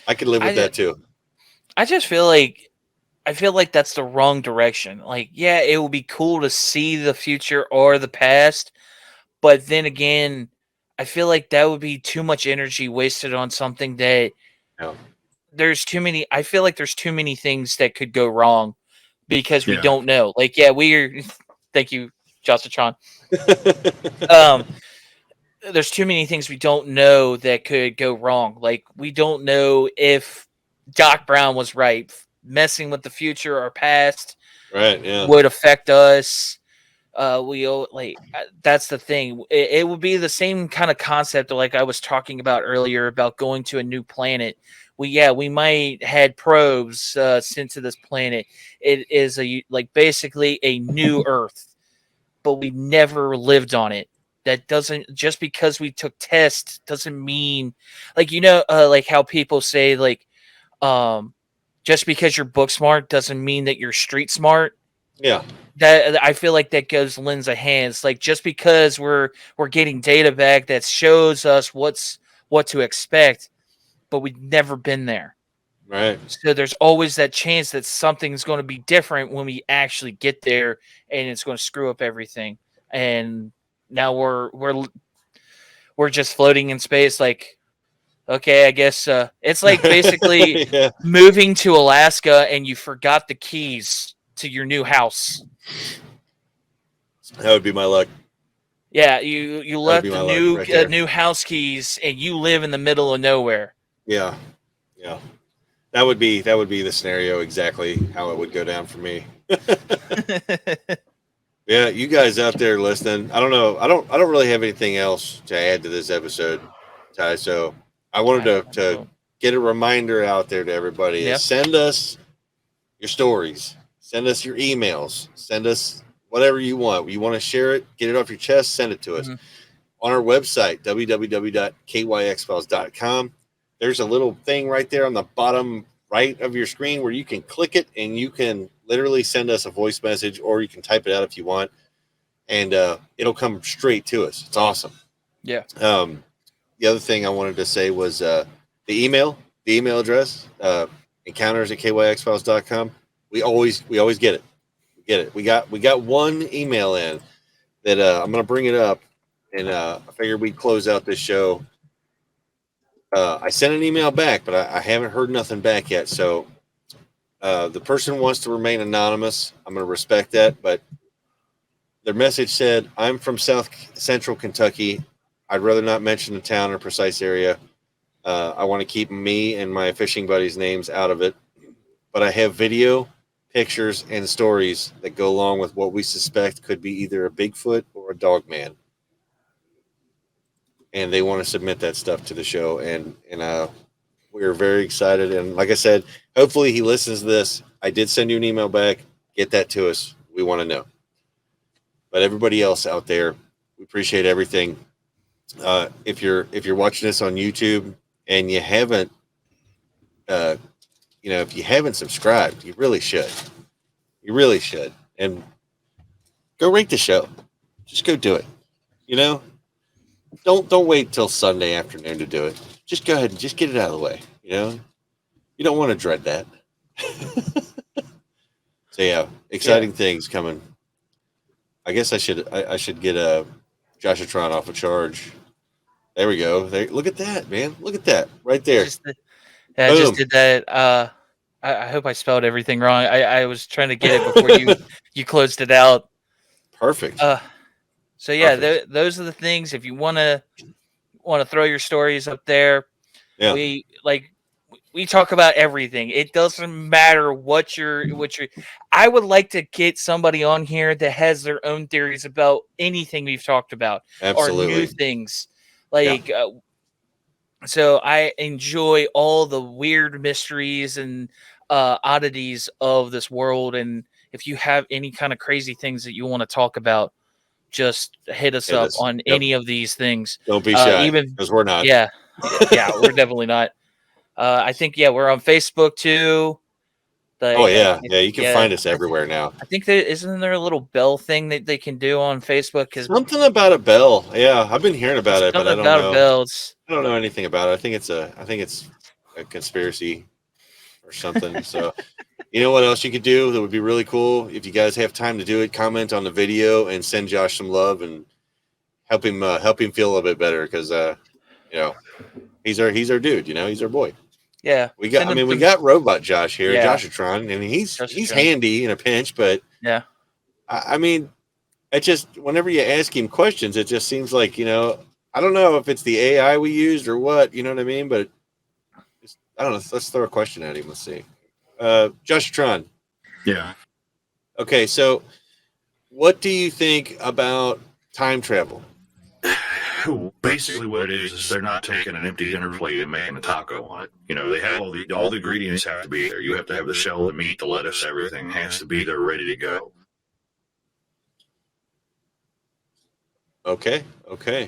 I could live with that too. I just feel like that's the wrong direction. Like, yeah, it would be cool to see the future or the past, but then again, I feel like that would be too much energy wasted on something that there's too many. I feel like there's too many things that could go wrong because we don't know. Like, yeah, we're thank you, Jostatron. There's too many things we don't know that could go wrong. Like, we don't know if Doc Brown was right. Messing with the future or past would affect us. That's the thing. It would be the same kind of concept like I was talking about earlier about going to a new planet. We might had probes sent to this planet. It is basically a new Earth, but we never lived on it. That doesn't just because we took tests doesn't mean like like how people say like just because you're book smart doesn't mean that you're street smart. Yeah. That I feel like that goes lends a hands. Like just because we're getting data back that shows us what to expect but we've never been there. Right. So there's always that chance that something's going to be different when we actually get there, and it's going to screw up everything. And now we're just floating in space. Like, okay, I guess it's like basically Yeah. moving to Alaska and you forgot the keys to your new house. That would be my luck. Yeah, you left the new house keys and you live in the middle of nowhere. Yeah. Yeah. That would be the scenario exactly how it would go down for me. Yeah, you guys out there listening, I don't know. I don't really have anything else to add to this episode, Ty. So I wanted to get a reminder out there to everybody is send us your stories, send us your emails, send us whatever you want. You want to share it, get it off your chest, send it to us. On our website, www.kyxfiles.com. There's a little thing right there on the bottom right of your screen where you can click it and you can literally send us a voice message, or you can type it out if you want, and it'll come straight to us. It's awesome. Yeah. The other thing I wanted to say was the email address, encounters@kyxfiles.com. We always get it. We got one email in that I'm going to bring it up, and I figured we'd close out this show. I sent an email back, but I haven't heard nothing back yet. So the person wants to remain anonymous. I'm going to respect that. But their message said, "I'm from South Central Kentucky. I'd rather not mention the town or precise area. I want to keep me and my fishing buddies' names out of it. But I have video, pictures, and stories that go along with what we suspect could be either a Bigfoot or a dog man. And they want to submit that stuff to the show, and we're very excited. And like I said, hopefully he listens to this. I did send you an email back. Get that to us. We want to know. But everybody else out there, we appreciate everything. If you're watching this on YouTube and you haven't, if you haven't subscribed, you really should. You really should. And go rate the show. Just go do it. Don't wait till Sunday afternoon to do it. Just go ahead and just get it out of the way. You don't want to dread that. So yeah, exciting things coming. I guess I should get a Joshua off a charge. There we go. There, look at that, man. Look at that right there. I just did that. I hope I spelled everything wrong. I was trying to get it before you closed it out. Perfect. So yeah, those are the things. If you want to throw your stories up there, we talk about everything. It doesn't matter what you're. I would like to get somebody on here that has their own theories about anything we've talked about. Absolutely. Or new things. So I enjoy all the weird mysteries and oddities of this world. And if you have any kind of crazy things that you want to talk about, just hit us up on any of these things. Don't be shy, because we're not. Yeah, we're definitely not. I think we're on Facebook too. You can find us everywhere now. I think isn't there a little bell thing that they can do on Facebook? Something about a bell. Yeah, I've been hearing about it, but I don't know. I don't know anything about it. I think it's a conspiracy or something. So, you know what else you could do that would be really cool if you guys have time to do it? Comment on the video and send Josh some love and help him feel a little bit better, because he's our dude. He's our boy. Yeah, we got Robot Josh here, Joshitron, and he's handy in a pinch. But I mean, it just, whenever you ask him questions, it just seems like I don't know if it's the AI we used or what. You know what I mean? But I don't know. Let's throw a question at him. Let's see. Joshitron. Yeah. Okay, so what do you think about time travel? Basically, what it is they're not taking an empty dinner plate and making a taco on it. They have all the ingredients have to be there. You have to have the shell, the meat, the lettuce, everything has to be there, ready to go. Okay.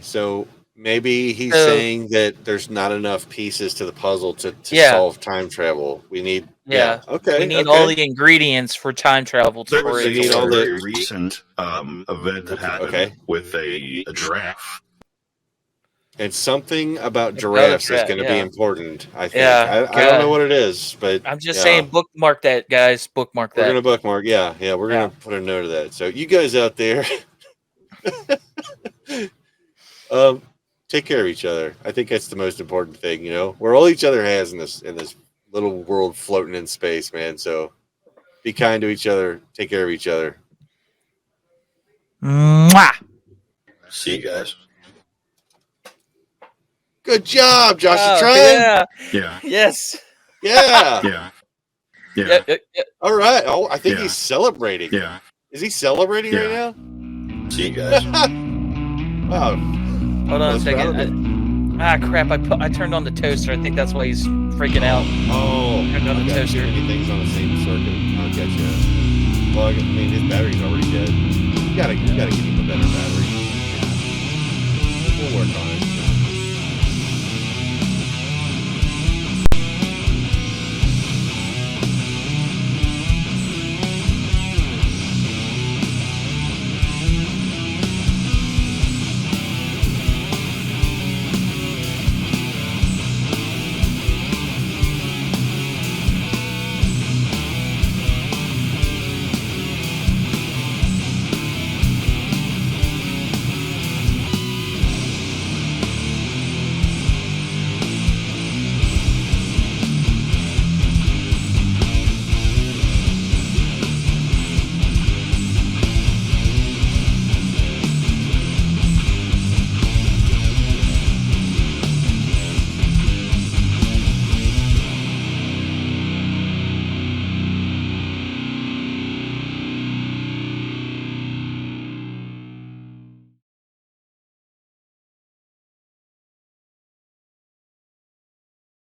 So maybe he's saying that there's not enough pieces to the puzzle to solve time travel. We need we need all the ingredients for time travel. There was a very recent event that happened with a giraffe. And something about giraffes is going to be important, I think. Yeah, I don't know what it is, but I'm just saying, bookmark that, guys. Bookmark that. We're going to bookmark. Yeah, we're going to put a note of that. So you guys out there, take care of each other. I think that's the most important thing. We're all each other has in this little world floating in space, man. So be kind to each other. Take care of each other. Mwah! See you guys. Good job, Josh. You trying? Yeah. Yes. Yeah. Yeah. All right. Oh, I think he's celebrating. Yeah. Is he celebrating right now? See you guys. Wow. Hold on a second. Crap! I turned on the toaster. I think that's why he's freaking out. Oh, turned on the toaster. Too many things on the same circuit. I'll get you. Well, I mean, his battery's already dead. You gotta give him a better battery.